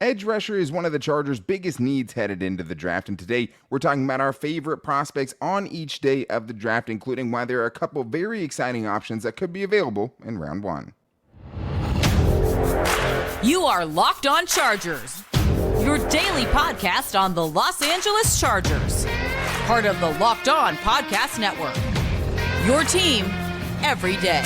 Edge rusher is one of the Chargers' biggest needs headed into the draft, and today we're talking about our favorite prospects on each day of the draft, including why there are a couple very exciting options that could be available in round one. You are Locked On Chargers, your daily podcast on the Los Angeles Chargers, part of the Locked On Podcast Network, your team every day.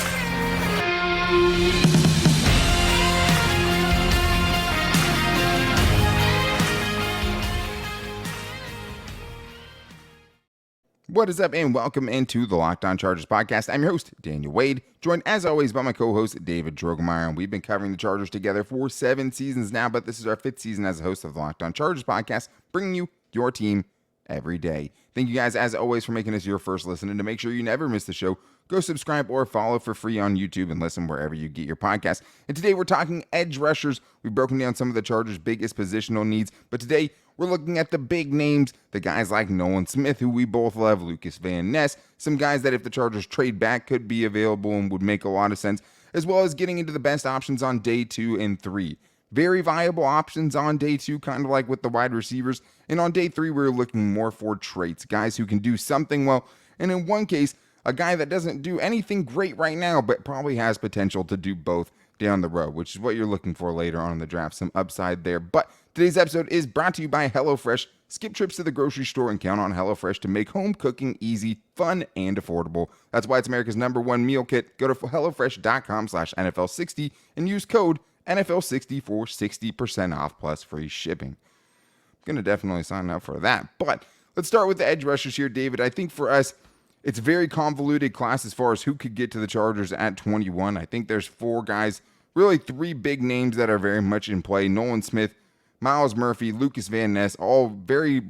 What is up, and welcome into the Locked On Chargers podcast. I'm your host, Daniel Wade, joined as always by my co-host, David Drogemeyer, and we've been covering the Chargers together for 7 seasons now, but this is our 5th season as a host of the Locked On Chargers podcast, bringing you your team every day. Thank you guys, as always, for making us your first listen, and to make sure you never miss the show, go subscribe or follow for free on YouTube and listen wherever you get your podcast. And today we're talking edge rushers. We've broken down some of the Chargers' biggest positional needs, but today we're looking at the big names, the guys like Nolan Smith, who we both love, Lukas Van Ness, some guys that if the Chargers trade back could be available and would make a lot of sense, as well as getting into the best options on day 2 and 3. Very viable options on day 2, kind of like with the wide receivers. And on day 3, we're looking more for traits, guys who can do something well. And in one case, a guy that doesn't do anything great right now, but probably has potential to do both down the road, which is what you're looking for later on in the draft, some upside there. But today's episode is brought to you by HelloFresh. Skip trips to the grocery store and count on HelloFresh to make home cooking easy, fun, and affordable. That's why it's America's #1 meal kit. Go to HelloFresh.com/NFL60 and use code NFL60 for 60% off plus free shipping. I'm going to definitely sign up for that. But let's start with the edge rushers here, David. I think for us, it's a very convoluted class as far as who could get to the Chargers at 21. I think there's 4 guys, really 3 big names that are very much in play. Nolan Smith, Myles Murphy, Lukas Van Ness, all very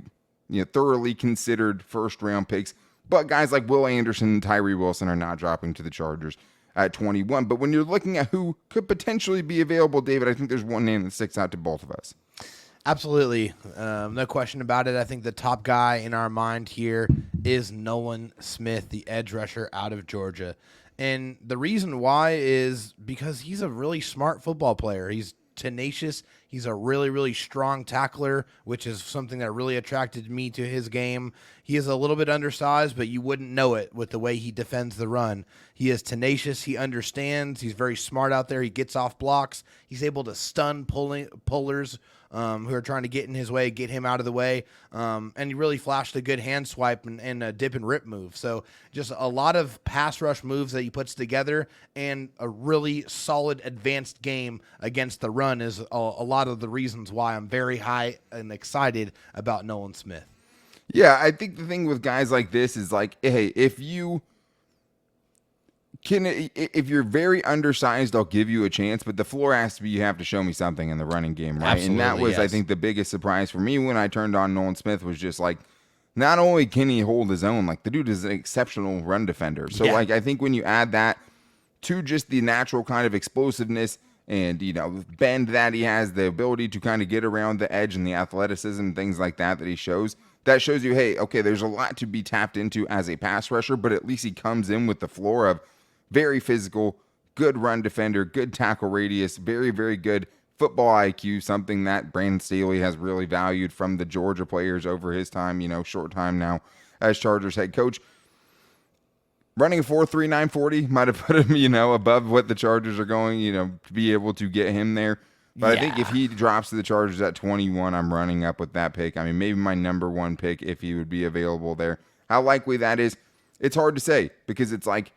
thoroughly considered first-round picks. But guys like Will Anderson and Tyree Wilson are not dropping to the Chargers at 21. But when you're looking at who could potentially be available, David, I think there's one name that sticks out to both of us. Absolutely. No question about it. I think the top guy in our mind here is Nolan Smith, the edge rusher out of Georgia. And the reason why is because he's a really smart football player. He's tenacious. He's a really, really strong tackler, which is something that really attracted me to his game. He is a little bit undersized, but you wouldn't know it with the way he defends the run. He is tenacious. He understands. He's very smart out there. He gets off blocks. He's able to stun pullers who are trying to get in his way, get him out of the way. And he really flashed a good hand swipe and a dip and rip move. So just a lot of pass rush moves that he puts together and a really solid advanced game against the run is a lot of the reasons why I'm very high and excited about Nolan Smith. Yeah, I think the thing with guys like this is like, hey, if you're very undersized, I'll give you a chance, but the floor has to be you have to show me something in the running game, right? Absolutely, and that was, yes. I think, the biggest surprise for me when I turned on Nolan Smith was just like, not only can he hold his own, like the dude is an exceptional run defender. So like I think when you add that to just the natural kind of explosiveness and bend that he has, the ability to kind of get around the edge and the athleticism and things like that he shows, that shows you, hey, okay, there's a lot to be tapped into as a pass rusher, but at least he comes in with the floor of very physical, good run defender, good tackle radius, very, very good football IQ, something that Brandon Staley has really valued from the Georgia players over his time, short time now as Chargers head coach. Running a 4.3 940 might have put him, above what the Chargers are going, to be able to get him there. But I think if he drops to the Chargers at 21, I'm running up with that pick. I mean, maybe my #1 pick if he would be available there. How likely that is, it's hard to say because it's like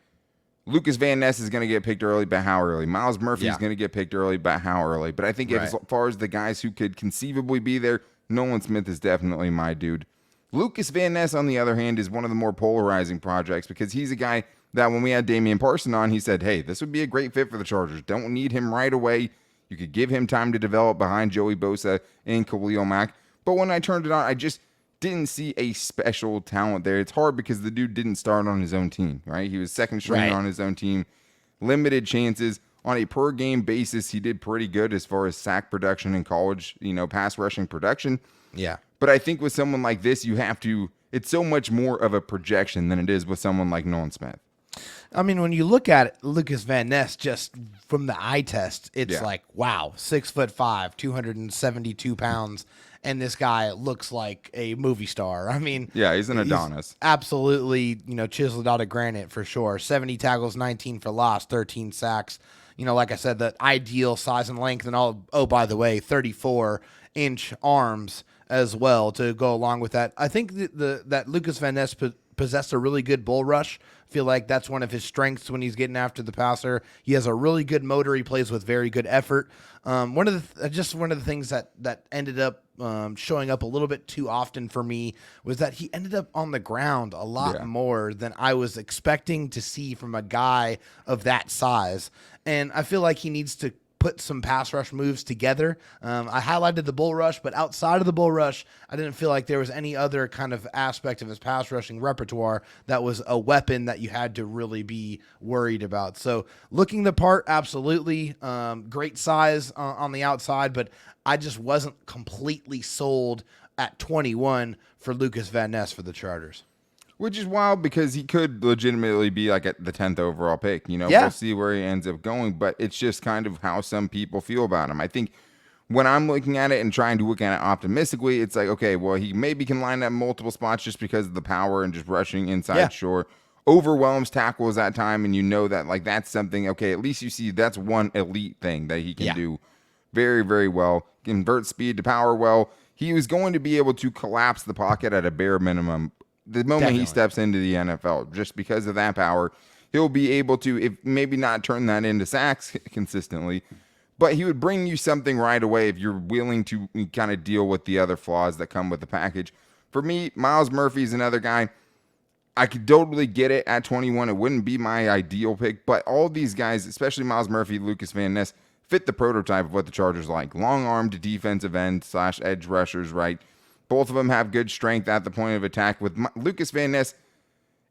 Lukas Van Ness is going to get picked early, but how early? Myles Murphy is going to get picked early, but how early? But I think as far as the guys who could conceivably be there, Nolan Smith is definitely my dude. Lukas Van Ness, on the other hand, is one of the more polarizing projects because he's a guy that when we had Damian Parson on, he said, hey, this would be a great fit for the Chargers. Don't need him right away. You could give him time to develop behind Joey Bosa and Khalil Mack. But when I turned it on, I just didn't see a special talent there. It's hard because the dude didn't start on his own team, right? He was second string on his own team. Limited chances. On a per-game basis, he did pretty good as far as sack production in college, pass rushing production. Yeah. But I think with someone like this, it's so much more of a projection than it is with someone like Nolan Smith. I mean, when you look at Lukas Van Ness, just from the eye test, it's like, wow, 6'5", 272 pounds. And this guy looks like a movie star. I mean, he's an Adonis. He's absolutely, chiseled out of granite for sure. 70 tackles, 19 for loss, 13 sacks. Like I said, the ideal size and length, and all. Oh, by the way, 34-inch arms as well to go along with that. I think that Lukas Van Ness possessed a really good bull rush. I feel like that's one of his strengths when he's getting after the passer. He has a really good motor. He plays with very good effort. One of the things that ended up showing up a little bit too often for me was that he ended up on the ground a lot more than I was expecting to see from a guy of that size. And I feel like he needs to put some pass rush moves together. I highlighted the bull rush, but outside of the bull rush, I didn't feel like there was any other kind of aspect of his pass rushing repertoire that was a weapon that you had to really be worried about. So looking the part, absolutely. Great size on the outside, but I just wasn't completely sold at 21 for Lukas Van Ness for the Chargers. Which is wild because he could legitimately be like at the 10th overall pick. Yeah. We'll see where he ends up going, but it's just kind of how some people feel about him. I think when I'm looking at it and trying to look at it optimistically, it's like, okay, well, he maybe can line up multiple spots just because of the power and just rushing inside shore. Overwhelms tackles that time, and that like that's something, okay, at least you see that's one elite thing that he can do very, very well. Convert speed to power well. He was going to be able to collapse the pocket at a bare minimum the moment he steps into the NFL, just because of that power. He'll be able to, if maybe not turn that into sacks consistently, but he would bring you something right away if you're willing to kind of deal with the other flaws that come with the package. For me, Myles Murphy's another guy. I could totally get it at 21. It wouldn't be my ideal pick, but all these guys, especially Myles Murphy, Lukas Van Ness, fit the prototype of what the Chargers like. Long-armed defensive end / edge rushers, right? Both of them have good strength at the point of attack. With Lukas Van Ness,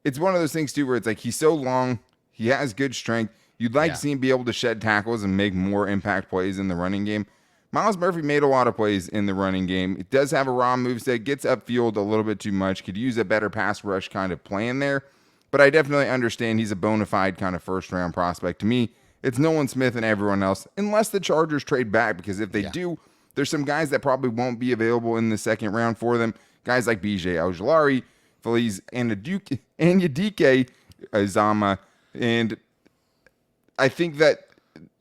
it's one of those things, too, where it's like he's so long, he has good strength. You'd like to see him be able to shed tackles and make more impact plays in the running game. Myles Murphy made a lot of plays in the running game. It does have a raw moveset, gets upfield a little bit too much, could use a better pass rush kind of plan there. But I definitely understand he's a bona fide kind of first-round prospect. To me, it's Nolan Smith and everyone else, unless the Chargers trade back, because if they do, there's some guys that probably won't be available in the second round for them. Guys like B.J. Ojulari, Feliz Anyadike, Uzama, and I think that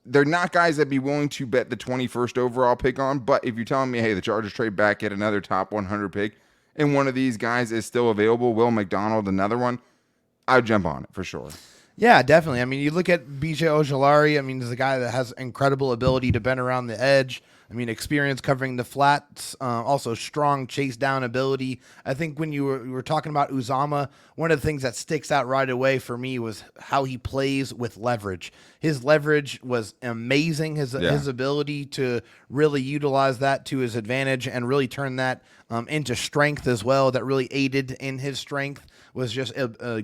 they're not guys that'd be willing to bet the 21st overall pick on. But if you're telling me, hey, the Chargers trade back, get another top 100 pick, and one of these guys is still available, Will McDonald, another one, I'd jump on it for sure. Yeah, definitely. I mean, you look at B.J. Ojulari. I mean, he's a guy that has incredible ability to bend around the edge. I mean, experience covering the flats, also strong chase down ability. I think when you were talking about Uzama, one of the things that sticks out right away for me was how he plays with leverage. His leverage was amazing. His ability to really utilize that to his advantage and really turn that into strength as well, that really aided in his strength, was just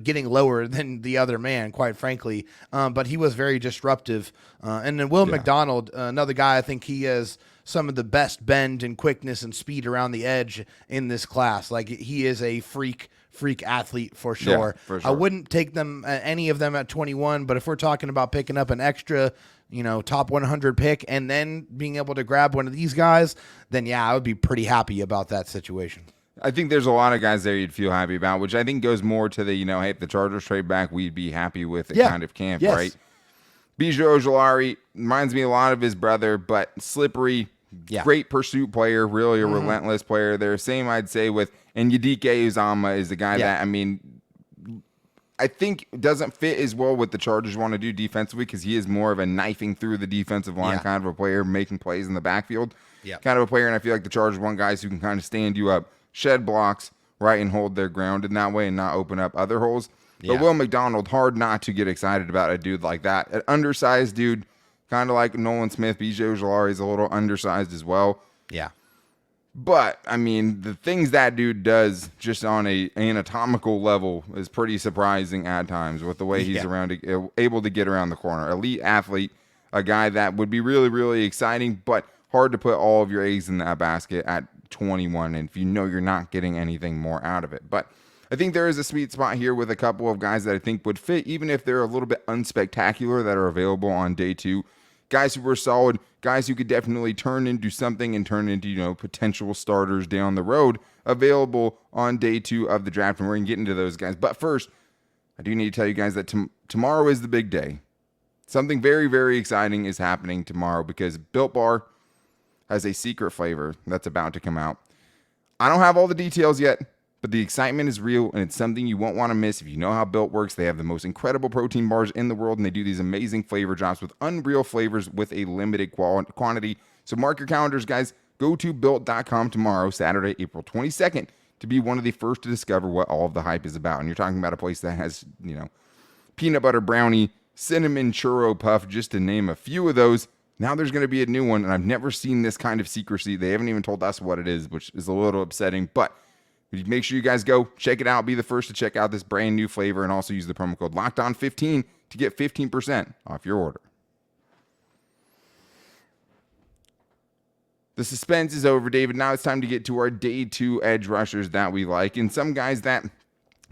getting lower than the other man, quite frankly. But he was very disruptive. And then Will McDonald, another guy, I think he has some of the best bend and quickness and speed around the edge in this class. Like, he is a freak athlete for sure. Yeah, for sure. I wouldn't take them any of them at 21, but if we're talking about picking up an extra, top 100 pick and then being able to grab one of these guys, then I would be pretty happy about that situation. I think there's a lot of guys there you'd feel happy about, which I think goes more to the, hey, if the Chargers trade back, we'd be happy with it kind of camp, right? B.J. Ojulari reminds me a lot of his brother, but slippery, great pursuit player, really a relentless player there. Same, I'd say, with Anyadike Uzama is the guy that, I mean, I think doesn't fit as well what the Chargers want to do defensively, because he is more of a knifing through the defensive line kind of a player, making plays in the backfield kind of a player. And I feel like the Chargers want guys who can kind of stand you up, shed blocks, right, and hold their ground in that way and not open up other holes. But Will McDonald, hard not to get excited about a dude like that. An undersized dude, kind of like Nolan Smith. B.J. Ojulari is a little undersized as well. Yeah. But, I mean, the things that dude does just on an anatomical level is pretty surprising at times with the way he's able to get around the corner. Elite athlete, a guy that would be really, really exciting, but hard to put all of your eggs in that basket at 21, and if you know you're not getting anything more out of it. But I think there is a sweet spot here with a couple of guys that I think would fit, even if they're a little bit unspectacular, that are available on day 2. Guys who were solid, guys who could definitely turn into something and turn into, potential starters down the road, available on day 2 of the draft. And we're going to get into those guys. But first, I do need to tell you guys that tomorrow is the big day. Something very, very exciting is happening tomorrow because Built Bar has a secret flavor that's about to come out. I don't have all the details yet, but the excitement is real, and it's something you won't want to miss. If you know how Built works, they have the most incredible protein bars in the world, and they do these amazing flavor drops with unreal flavors with a limited quantity. So mark your calendars, guys. Go to Built.com tomorrow, Saturday, April 22nd, to be one of the first to discover what all of the hype is about. And you're talking about a place that has, peanut butter brownie, cinnamon churro puff, just to name a few of those. Now there's going to be a new one, and I've never seen this kind of secrecy. They haven't even told us what it is, which is a little upsetting, but make sure you guys go check it out. Be the first to check out this brand new flavor, and also use the promo code LOCKEDON15 to get 15% off your order. The suspense is over, David. Now it's time to get to our day 2 edge rushers that we like, and some guys that,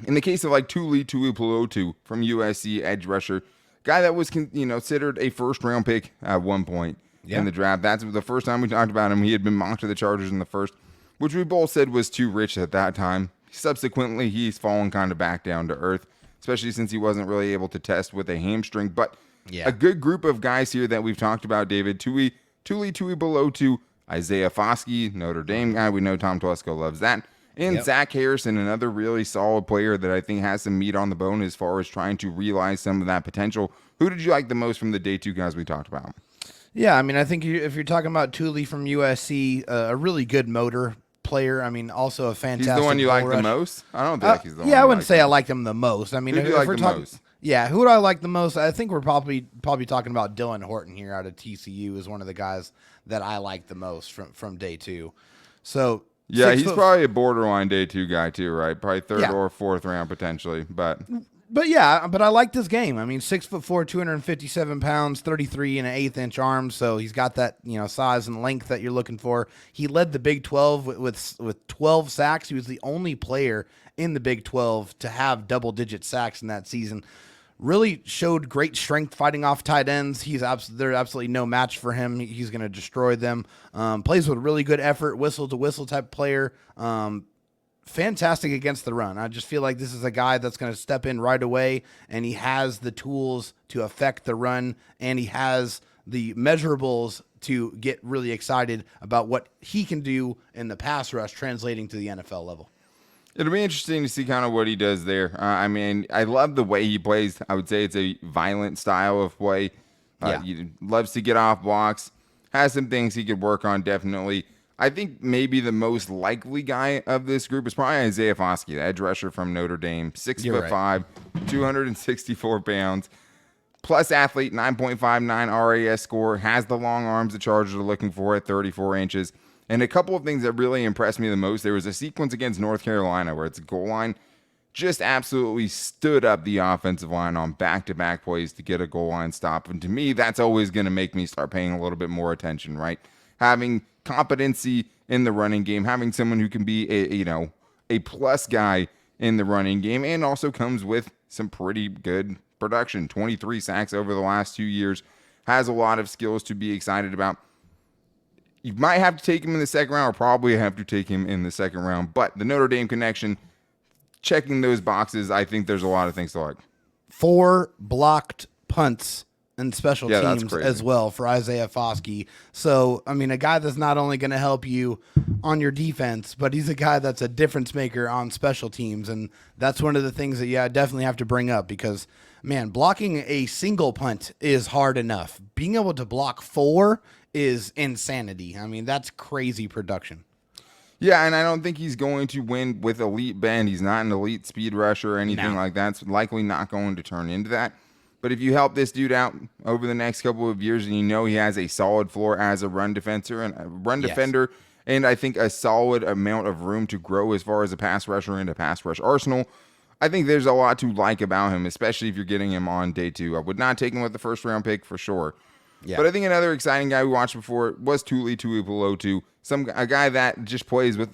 in the case of like Tuli Tuipulotu from USC, edge rusher, guy that was considered a first-round pick at one point in the draft. That's the first time we talked about him. He had been mocked to the Chargers in the first, which we both said was too rich at that time. Subsequently, he's fallen kind of back down to earth, especially since he wasn't really able to test with a hamstring. But a good group of guys here that we've talked about, David. Tuli Tuipulotu, Isaiah Foskey, Notre Dame guy. We know Tom Telesco loves that. And Zach Harrison, another really solid player that I think has some meat on the bone as far as trying to realize some of that potential. Who did you like the most from the day 2 guys we talked about? Yeah, I mean, I think if you're talking about Tuli from USC, a really good motor player. I mean, also a fantastic. He's the one you like the most? I don't think he's the one. Yeah, I wouldn't say I liked him the most. I mean, who do you like the most? Yeah, who do I like the most? I think we're probably talking about Dylan Horton here out of TCU is one of the guys that I like the most from day 2. So yeah, he's probably a borderline day 2 guy too, right? Probably 3rd or 4th round potentially, but I like this game. I mean, 6'4", 257 pounds, 33 and an 1/8 inch arm. So he's got that size and length that you're looking for. He led the Big 12 with 12 sacks. He was the only player in the Big 12 to have double-digit sacks in that season. Really showed great strength fighting off tight ends. There's absolutely no match for him. He's going to destroy them. Plays with really good effort, whistle-to-whistle type player. Fantastic against the run. I just feel like this is a guy that's going to step in right away, and he has the tools to affect the run, and he has the measurables to get really excited about what he can do in the pass rush translating to the NFL level. It'll be interesting to see kind of what he does there. I mean, I love the way he plays. I would say it's a violent style of play. He loves to get off blocks. Has some things he could work on, definitely. I think maybe the most likely guy of this group is probably Isaiah Foskey, the edge rusher from Notre Dame. 6'5", 264 pounds. Plus athlete, 9.59 RAS score. Has the long arms the Chargers are looking for at 34 inches. And a couple of things that really impressed me the most, there was a sequence against North Carolina where it's goal line. Just absolutely stood up the offensive line on back-to-back plays to get a goal line stop. And to me, that's always going to make me start paying a little bit more attention, right? Having competency in the running game, having someone who can be a plus guy in the running game, and also comes with some pretty good production. 23 sacks over the last 2 years. Has a lot of skills to be excited about. You might have to take him in the second round, or probably have to take him in the second round. But the Notre Dame connection, checking those boxes, I think there's a lot of things to like. 4 blocked punts and special teams as well for Isaiah Foskey. So, I mean, a guy that's not only going to help you on your defense, but he's a guy that's a difference maker on special teams. And that's one of the things that, I definitely have to bring up because, man, blocking a single punt is hard enough. Being able to block 4 is insanity. I mean, that's crazy production. Yeah, and I don't think he's going to win with elite bend. He's not an elite speed rusher or anything like that. It's likely not going to turn into that. But if you help this dude out over the next couple of years and he has a solid floor as a run defender and I think a solid amount of room to grow as far as a pass rusher and a pass rush arsenal, I think there's a lot to like about him, especially if you're getting him on day 2. I would not take him with the first round pick for sure. Yeah. But I think another exciting guy we watched before was Tuipulotu, a guy that just plays with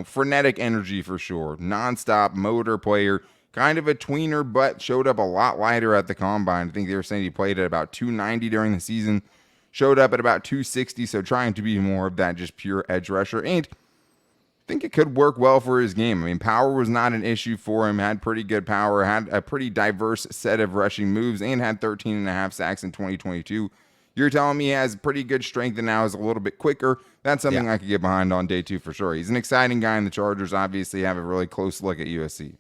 frenetic energy for sure, nonstop motor player, kind of a tweener, but showed up a lot lighter at the combine. I think they were saying he played at about 290 during the season, showed up at about 260, so trying to be more of that just pure edge rusher. And I think it could work well for his game. I mean, power was not an issue for him, had pretty good power, had a pretty diverse set of rushing moves, and had 13 and a half sacks in 2022. You're telling me he has pretty good strength and now is a little bit quicker. That's something I could get behind on day 2 for sure. He's an exciting guy, and the Chargers obviously have a really close look at USC.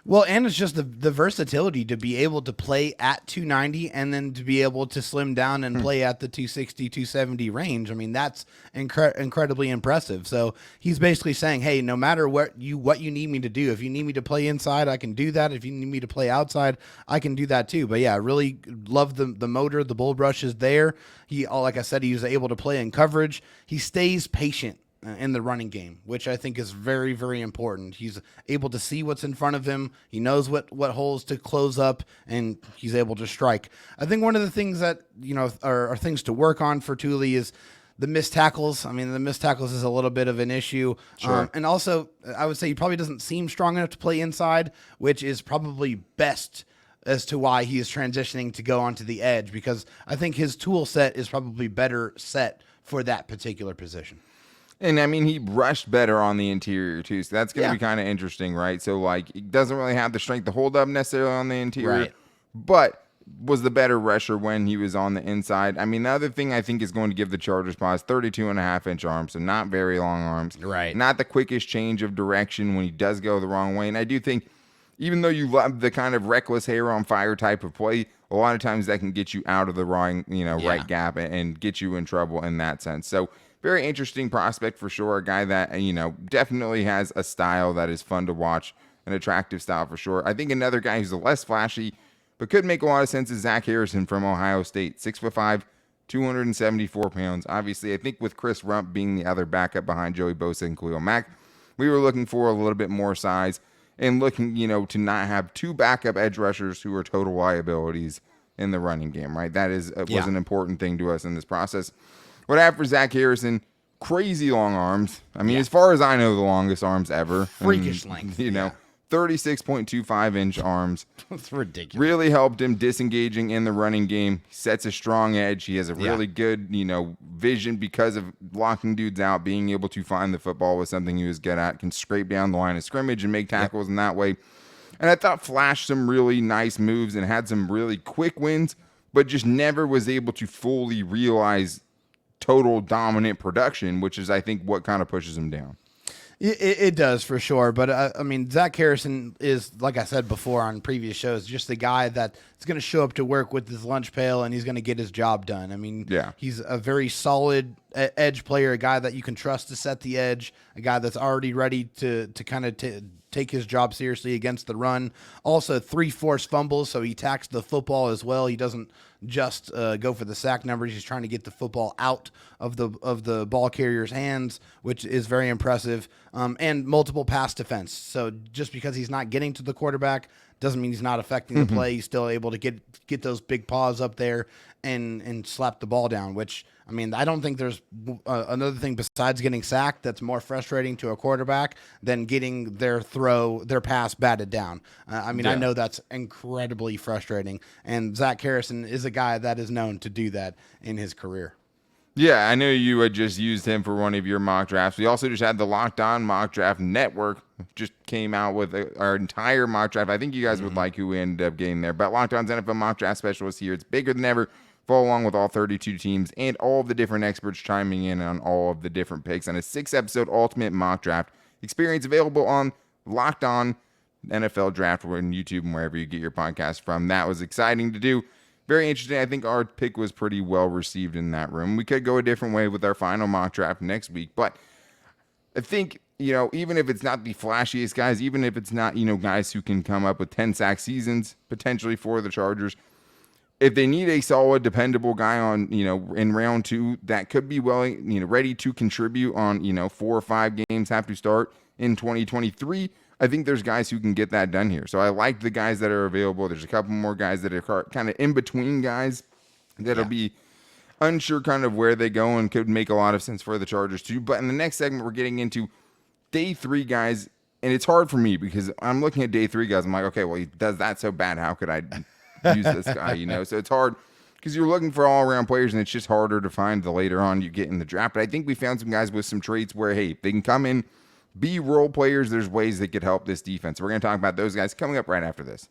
Well, and it's just the versatility to be able to play at 290 and then to be able to slim down and play at the 260, 270 range. I mean, that's incredibly impressive. So he's basically saying, hey, no matter what you need me to do, if you need me to play inside, I can do that. If you need me to play outside, I can do that too. But yeah, I really love the motor. The bull brush is there. Like I said, he was able to play in coverage. He stays patient in the running game, which I think is very, very important. He's able to see what's in front of him. He knows what holes to close up, and he's able to strike. I think one of the things that, are things to work on for Tuli is the missed tackles. I mean, the missed tackles is a little bit of an issue. Sure. And also, I would say he probably doesn't seem strong enough to play inside, which is probably best as to why he is transitioning to go onto the edge, because I think his tool set is probably better set for that particular position. And I mean, he rushed better on the interior too, so that's going to be kind of interesting, right? So like, he doesn't really have the strength to hold up necessarily on the interior, but was the better rusher when he was on the inside. I mean, the other thing I think is going to give the Chargers pause, 32.5-inch arms, so not very long arms. Right. Not the quickest change of direction when he does go the wrong way. And I do think, even though you love the kind of reckless hair on fire type of play, a lot of times that can get you out of the wrong, right gap and get you in trouble in that sense. So very interesting prospect for sure. A guy that, definitely has a style that is fun to watch, an attractive style for sure. I think another guy who's less flashy, but could make a lot of sense is Zach Harrison from Ohio State. 6'5", 274 pounds. Obviously, I think with Chris Rump being the other backup behind Joey Bosa and Khalil Mack, we were looking for a little bit more size and looking, to not have 2 backup edge rushers who are total liabilities in the running game, right? That was an important thing to us in this process. What I have for Zach Harrison, crazy long arms. I mean, as far as I know, the longest arms ever. Freakish length. 36.25-inch arms. That's ridiculous. Really helped him disengaging in the running game. He sets a strong edge. He has a really good, vision because of locking dudes out. Being able to find the football was something he was good at. Can scrape down the line of scrimmage and make tackles in that way. And I thought flashed some really nice moves and had some really quick wins, but just never was able to fully realize total dominant production, which is, I think, what kind of pushes him down. It does for sure. But I mean, Zach Harrison is, like I said before on previous shows, just the guy that is going to show up to work with his lunch pail and he's going to get his job done. I mean, he's a very solid edge player, a guy that you can trust to set the edge, a guy that's already ready to kind of take his job seriously against the run. Also 3 forced fumbles, so he attacks the football as well. He doesn't just go for the sack numbers. He's trying to get the football out of the ball carrier's hands, which is very impressive. And multiple pass defense. So just because he's not getting to the quarterback doesn't mean he's not affecting the play. He's still able to get those big paws up there and slap the ball down, which, I mean, I don't think there's another thing besides getting sacked that's more frustrating to a quarterback than getting their pass batted down. I know that's incredibly frustrating, and Zach Harrison is a guy that is known to do that in his career. Yeah, I know you had just used him for one of your mock drafts. We also just had the Locked On Mock Draft Network just came out with our entire mock draft. I think you guys would like who we ended up getting there. But Locked On's NFL Mock Draft Specialist here. It's bigger than ever. Follow along with all 32 teams and all of the different experts chiming in on all of the different picks on a 6-episode ultimate mock draft experience available on Locked On NFL Draft or on YouTube and wherever you get your podcast from. That was exciting to do. Very interesting. I think our pick was pretty well received in that room. We could go a different way with our final mock draft next week, but I think, even if it's not the flashiest guys, even if it's not, guys who can come up with 10 sack seasons potentially for the Chargers, if they need a solid, dependable guy on, in round 2 that could be willing, ready to contribute on, 4 or 5 games have to start in 2023, I think there's guys who can get that done here. So I like the guys that are available. There's a couple more guys that are kind of in between guys that'll be unsure kind of where they go and could make a lot of sense for the Chargers too. But in the next segment, we're getting into day 3 guys. And it's hard for me because I'm looking at day 3 guys. I'm like, okay, well, he does that so bad. How could I use this guy? So it's hard because you're looking for all-around players, and it's just harder to find the later on you get in the draft. But I think we found some guys with some traits where, hey, if they can come in, be role players, there's ways that could help this defense. We're going to talk about those guys coming up right after this.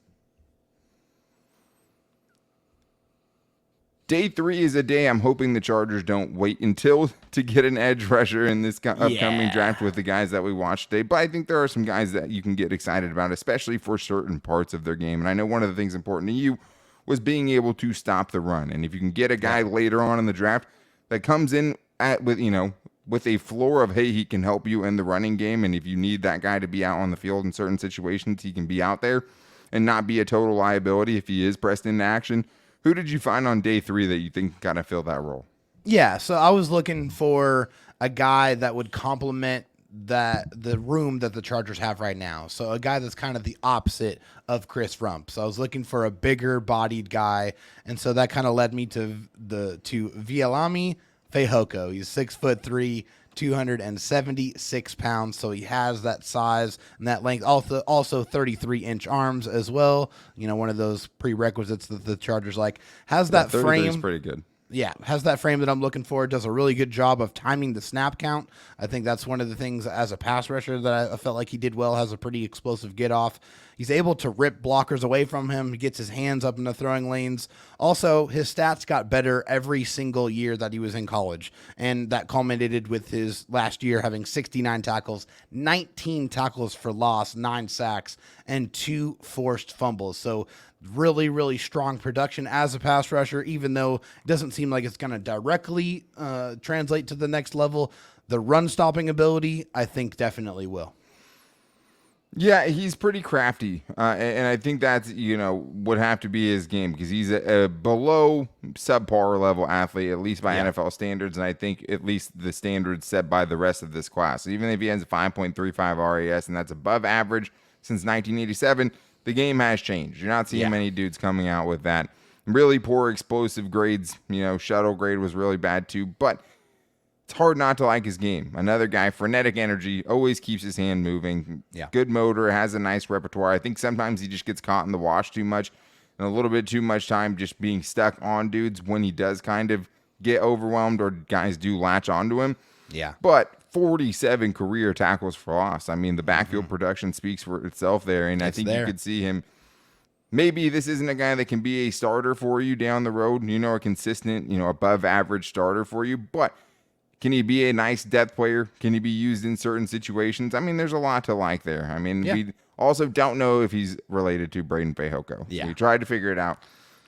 Day 3 is a day I'm hoping the Chargers don't wait until to get an edge rusher in this upcoming draft with the guys that we watched today. But I think there are some guys that you can get excited about, especially for certain parts of their game. And I know one of the things important to you was being able to stop the run. And if you can get a guy later on in the draft that comes in with a floor of, hey, he can help you in the running game. And if you need that guy to be out on the field in certain situations, he can be out there and not be a total liability if he is pressed into action. Who did you find on day 3 that you think kind of fill that role? Yeah, so I was looking for a guy that would complement the room that the Chargers have right now. So a guy that's kind of the opposite of Chris Rump. So I was looking for a bigger bodied guy, and so that kind of led me to Viliami Fehoko. He's 6'3", 276 pounds, so he has that size and that length. Also 33-inch arms as well. One of those prerequisites that the Chargers like. Has that frame. Is pretty good. Yeah, has that frame that I'm looking for. Does a really good job of timing the snap count. I think that's one of the things as a pass rusher that I felt like he did well. Has a pretty explosive get off. He's able to rip blockers away from him. He gets his hands up in the throwing lanes. Also, his stats got better every single year that he was in college. And that culminated with his last year having 69 tackles, 19 tackles for loss, 9 sacks, and 2 forced fumbles. So really, really strong production as a pass rusher, even though it doesn't seem like it's going to directly translate to the next level. The run-stopping ability, I think, definitely will. Yeah, he's pretty crafty, and I think that's, would have to be his game because he's a below subpar level athlete, at least by NFL standards, and I think at least the standards set by the rest of this class. So even if he has a 5.35 RAS, and that's above average since 1987, the game has changed. You're not seeing many dudes coming out with that. Really poor explosive grades. Shuttle grade was really bad too, but it's hard not to like his game. Another guy, frenetic energy, always keeps his hand moving. Yeah. Good motor, has a nice repertoire. I think sometimes he just gets caught in the wash too much and a little bit too much time just being stuck on dudes when he does kind of get overwhelmed or guys do latch onto him. Yeah. But 47 career tackles for loss. I mean, the backfield production speaks for itself there, and I think you could see him. Maybe this isn't a guy that can be a starter for you down the road, a consistent, above average starter for you, but can he be a nice depth player? Can he be used in certain situations? I mean, there's a lot to like there. I mean, we also don't know if he's related to Braden Fehoko. Yeah. We tried to figure it out.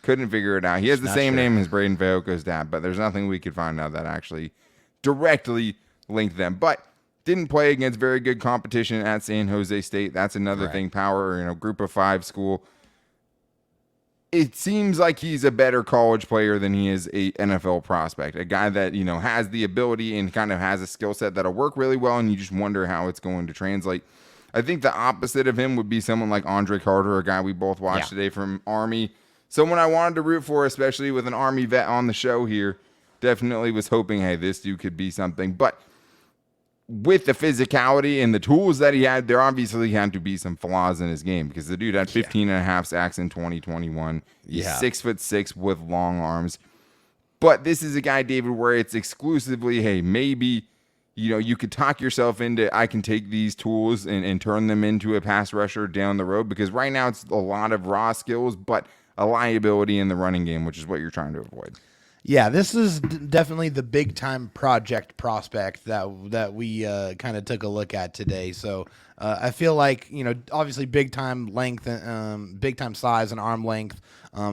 Couldn't figure it out. He has the same name as Braden Fehoko's dad, but there's nothing we could find out that actually directly linked them. But didn't play against very good competition at San Jose State. That's another thing. Power, group of 5 school. It seems like he's a better college player than he is a NFL prospect. A guy that, has the ability and kind of has a skill set that'll work really well, and you just wonder how it's going to translate. I think the opposite of him would be someone like Andre Carter, a guy we both watched today from Army. Someone I wanted to root for, especially with an Army vet on the show here. Definitely was hoping, hey, this dude could be something. But with the physicality and the tools that he had, there obviously had to be some flaws in his game because the dude had 15 and a half sacks in 2021. He's 6'6" with long arms. But this is a guy, David, where it's exclusively, hey, maybe, you could talk yourself into, I can take these tools and turn them into a pass rusher down the road because right now it's a lot of raw skills, but a liability in the running game, which is what you're trying to avoid. Yeah, this is definitely the big-time project prospect that we kind of took a look at today. So I feel like, obviously big-time length, big-time size and arm length.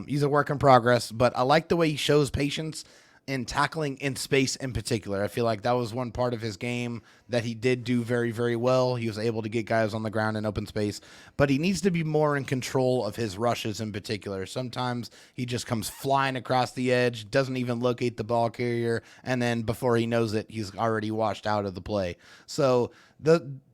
He's a work in progress, but I like the way he shows patience in tackling in space in particular. I feel like that was one part of his game that he did do very, very well. He was able to get guys on the ground in open space, but he needs to be more in control of his rushes in particular. Sometimes he just comes flying across the edge, doesn't even locate the ball carrier, and then before he knows it, he's already washed out of the play. So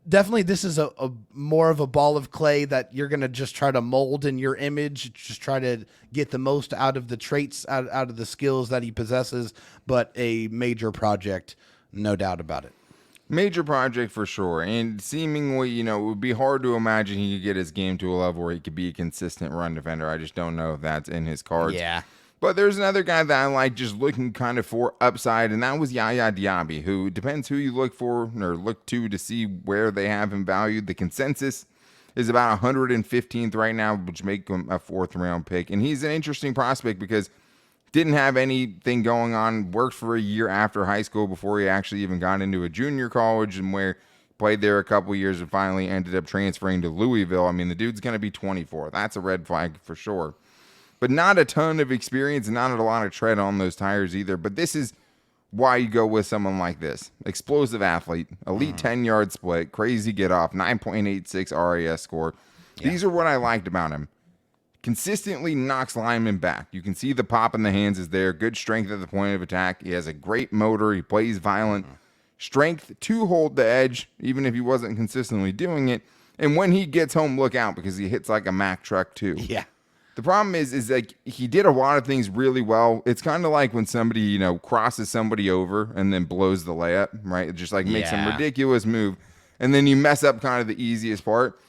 definitely this is a more of a ball of clay that you're going to just try to mold in your image, just try to get the most out of the traits, out of the skills that he possesses, but a major project, no doubt about it. Major project for sure. And seemingly, it would be hard to imagine he could get his game to a level where he could be a consistent run defender. I just don't know if that's in his cards. Yeah. But there's another guy that I like just looking kind of for upside, and that was YaYa Diaby, who depends who you look for or look to see where they have him valued. The consensus is about 115th right now, which make him a 4th-round pick. And he's an interesting prospect because didn't have anything going on, worked for a year after high school before he actually even got into a junior college, and where played there a couple years and finally ended up transferring to Louisville. I mean, the dude's going to be 24. That's a red flag for sure. But not a ton of experience, not a lot of tread on those tires either. But this is why you go with someone like this. Explosive athlete, elite 10-yard split, crazy get off, 9.86 RAS score. Yeah. These are what I liked about him. Consistently knocks linemen back. You can see the pop in the hands is there. Good strength at the point of attack. He has a great motor. He plays violent. Strength to hold the edge, even if he wasn't consistently doing it. And when he gets home, look out because he hits like a Mack truck too. Yeah. The problem is like he did a lot of things really well. It's kind of like when somebody, crosses somebody over and then blows the layup, right? It just like makes some ridiculous move. And then you mess up kind of the easiest part.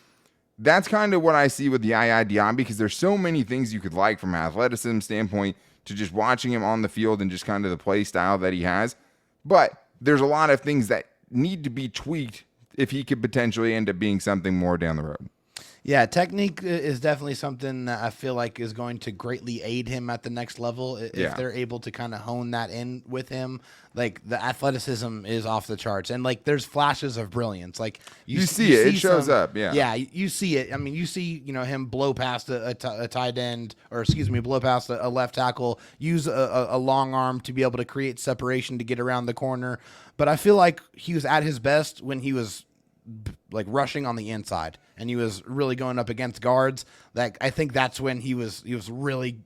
That's kind of what I see with YaYa Diaby because there's so many things you could like from an athleticism standpoint to just watching him on the field and just kind of the play style that he has. But there's a lot of things that need to be tweaked if he could potentially end up being something more down the road. Yeah, technique is definitely something that I feel like is going to greatly aid him at the next level if they're able to kind of hone that in with him. Like the athleticism is off the charts, and like there's flashes of brilliance. Like you see it shows up. Yeah, you see it. I mean, you see him blow past a tight end, or excuse me, blow past a left tackle. Use a long arm to be able to create separation to get around the corner. But I feel like he was at his best when he was like rushing on the inside and he was really going up against guards. Like I think that's when he was really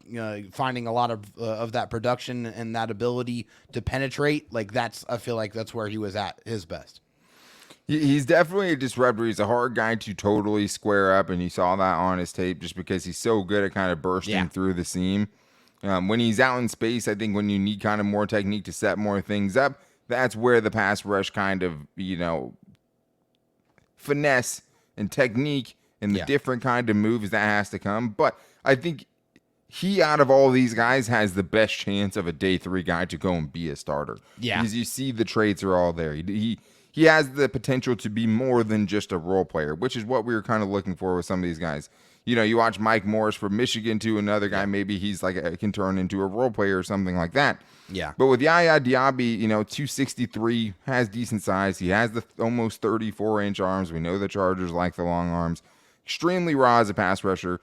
finding a lot of that production and that ability to penetrate. Like I feel like that's where he was at his best. He's definitely a disruptor. He's a hard guy to totally square up, and you saw that on his tape just because he's so good at kind of bursting through the seam. When he's out in space, I think when you need kind of more technique to set more things up, that's where the pass rush kind of, finesse and technique and the different kind of moves that has to come. But I think he, out of all these guys, has the best chance of a day 3 guy to go and be a starter. Yeah. Because you see the traits are all there. He has the potential to be more than just a role player, which is what we were kind of looking for with some of these guys. You watch Mike Morris from Michigan to another guy, maybe he's like can turn into a role player or something like that. Yeah. But with YaYa Diaby, 263, has decent size. He has the almost 34-inch arms. We know the Chargers like the long arms. Extremely raw as a pass rusher.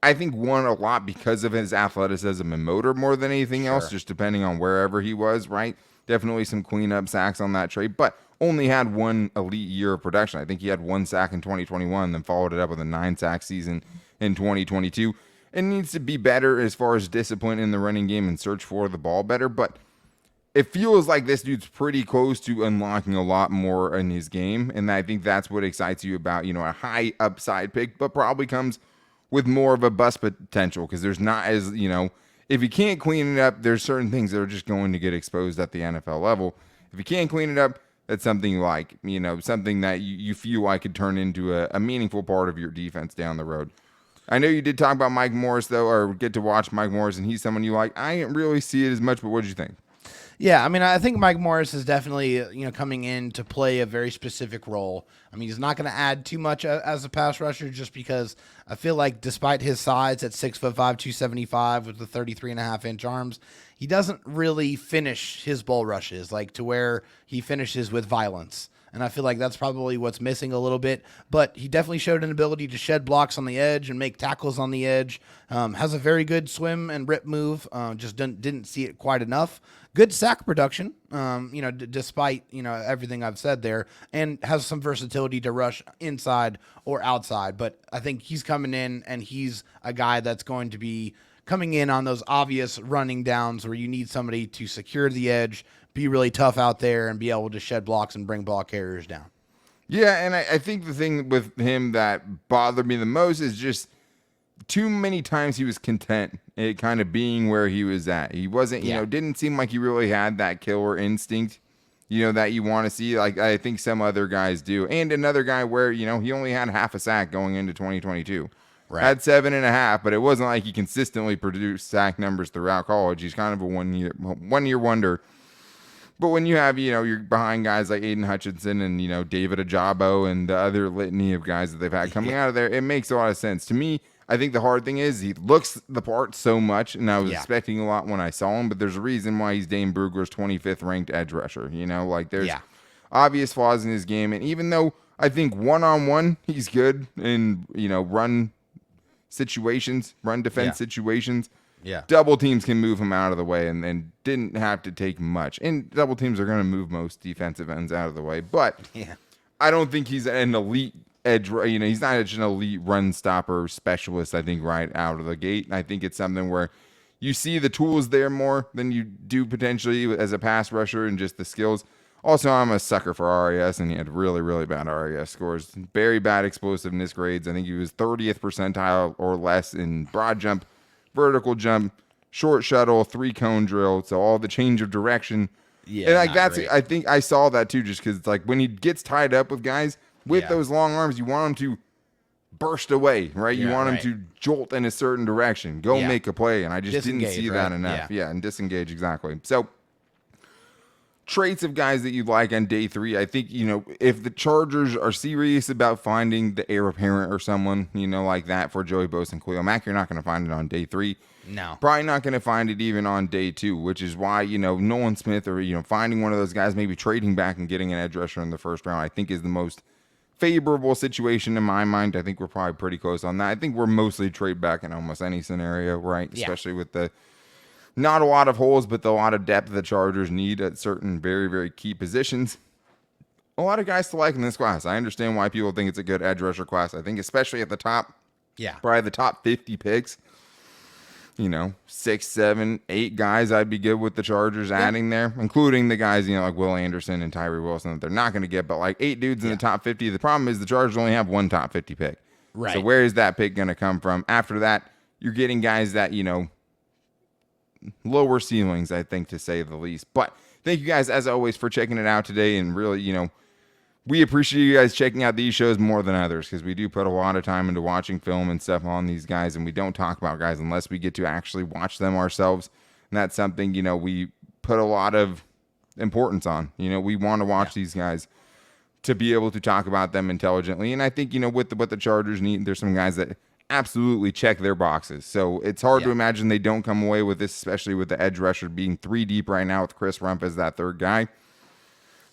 I think won a lot because of his athleticism and motor more than anything else, just depending on wherever he was, right? Definitely some cleanup sacks on that trade, but only had one elite year of production. I think he had 1 sack in 2021, then followed it up with a 9-sack season in 2022. It needs to be better as far as discipline in the running game and search for the ball better, but it feels like this dude's pretty close to unlocking a lot more in his game, and I think that's what excites you about, a high upside pick, but probably comes with more of a bust potential because there's not as, if you can't clean it up, there's certain things that are just going to get exposed at the NFL level. If you can't clean it up, that's something like, something that you feel like could turn into a meaningful part of your defense down the road. I know you did talk about Mike Morris, though, or get to watch Mike Morris, and he's someone you like. I didn't really see it as much, but what did you think? Yeah, I mean, I think Mike Morris is definitely, coming in to play a very specific role. I mean, he's not going to add too much as a pass rusher just because I feel like despite his size at 6'5", 275 with the 33.5-inch arms, he doesn't really finish his bull rushes like to where he finishes with violence. And I feel like that's probably what's missing a little bit. But he definitely showed an ability to shed blocks on the edge and make tackles on the edge. Has a very good swim and rip move. Just didn't see it quite enough. Good sack production, despite, everything I've said there. And has some versatility to rush inside or outside. But I think he's coming in, and he's a guy that's going to be coming in on those obvious running downs where you need somebody to secure the edge, be really tough out there, and be able to shed blocks and bring ball carriers down. Yeah, and I think the thing with him that bothered me the most is just too many times he was content at kind of being where he was at. He wasn't, didn't seem like he really had that killer instinct, that you want to see. Like I think some other guys do. And another guy where, he only had half a sack going into 2022. Right. Had 7.5, but it wasn't like he consistently produced sack numbers throughout college. He's kind of a one-year wonder. But when you have, you're behind guys like Aiden Hutchinson and, David Ajabo and the other litany of guys that they've had coming out of there, it makes a lot of sense. To me, I think the hard thing is he looks the part so much, and I was expecting a lot when I saw him, but there's a reason why he's Dane Brugler's 25th ranked edge rusher. There's obvious flaws in his game. And even though I think one-on-one he's good in, run defense situations, double teams can move him out of the way and didn't have to take much. And double teams are going to move most defensive ends out of the way. But I don't think he's an elite edge. He's not an elite run stopper specialist, I think, right out of the gate. And I think it's something where you see the tools there more than you do potentially as a pass rusher and just the skills. Also, I'm a sucker for RAS, and he had really, really bad RAS scores. Very bad explosiveness grades. I think he was 30th percentile or less in broad jump, vertical jump, short shuttle, 3-cone drill. So all the change of direction. Yeah, and that's great. I think I saw that too, just because when he gets tied up with guys with those long arms, you want him to burst away, right? You want him to jolt in a certain direction, go make a play, and I just didn't see that enough. Yeah, and disengage, exactly. So traits of guys that you like on day 3, I think, if the Chargers are serious about finding the heir apparent or someone, like that for Joey Bosa and Khalil Mack, you're not going to find it on day 3. No. Probably not going to find it even on day 2, which is why, Nolan Smith or, finding one of those guys, maybe trading back and getting an edge rusher in the first round, I think is the most favorable situation in my mind. I think we're probably pretty close on that. I think we're mostly trade back in almost any scenario, right? Yeah. Especially with the not a lot of holes, but a lot of depth the Chargers need at certain very, very key positions. A lot of guys to like in this class. I understand why people think it's a good edge rusher class. I think especially at the top, probably the top 50 picks, 6, 7, 8 guys I'd be good with the Chargers adding there, including the guys, like Will Anderson and Tyree Wilson that they're not going to get, but 8 dudes in the top 50. The problem is the Chargers only have one top 50 pick. Right. So where is that pick going to come from? After that, you're getting guys that, lower ceilings, I think, to say the least. But thank you guys, as always, for checking it out today. And really, we appreciate you guys checking out these shows more than others because we do put a lot of time into watching film and stuff on these guys. And we don't talk about guys unless we get to actually watch them ourselves. And that's something, we put a lot of importance on. We want to watch these guys to be able to talk about them intelligently. And I think, with what the Chargers need, there's some guys that absolutely check their boxes. So it's hard to imagine they don't come away with this, especially with the edge rusher being 3 deep right now with Chris Rump as that third guy.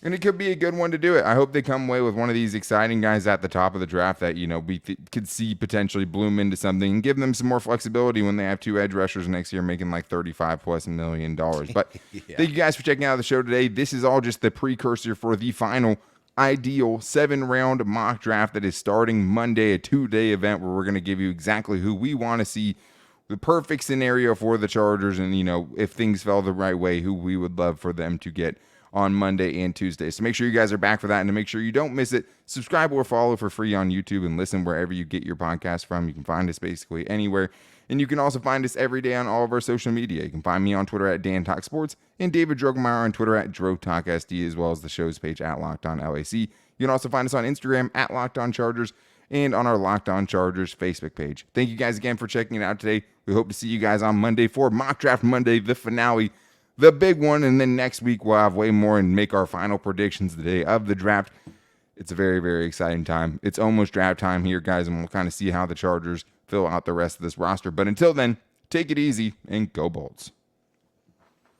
And it could be a good one to do it. I hope they come away with one of these exciting guys at the top of the draft that, we could see potentially bloom into something and give them some more flexibility when they have 2 edge rushers next year making $35+ million. But thank you guys for checking out the show today. This is all just the precursor for the final ideal 7-round mock draft that is starting Monday, a 2-day event where we're going to give you exactly who we want to see, the perfect scenario for the Chargers, and if things fell the right way, who we would love for them to get on Monday and Tuesday. So make sure you guys are back for that, and to make sure you don't miss it, subscribe or follow for free on YouTube and listen wherever you get your podcast from. You can find us basically anywhere. And you can also find us every day on all of our social media. You can find me on Twitter at DanTalkSports and David Drogemeyer on Twitter at DroTalkSD, as well as the show's page at Locked On LAC. You can also find us on Instagram at Locked On Chargers and on our Locked On Chargers Facebook page. Thank you guys again for checking it out today. We hope to see you guys on Monday for Mock Draft Monday, the finale, the big one. And then next week we'll have way more and make our final predictions the day of the draft. It's a very, very exciting time. It's almost draft time here, guys, and we'll kind of see how the Chargers fill out the rest of this roster. But until then, take it easy and go Bolts.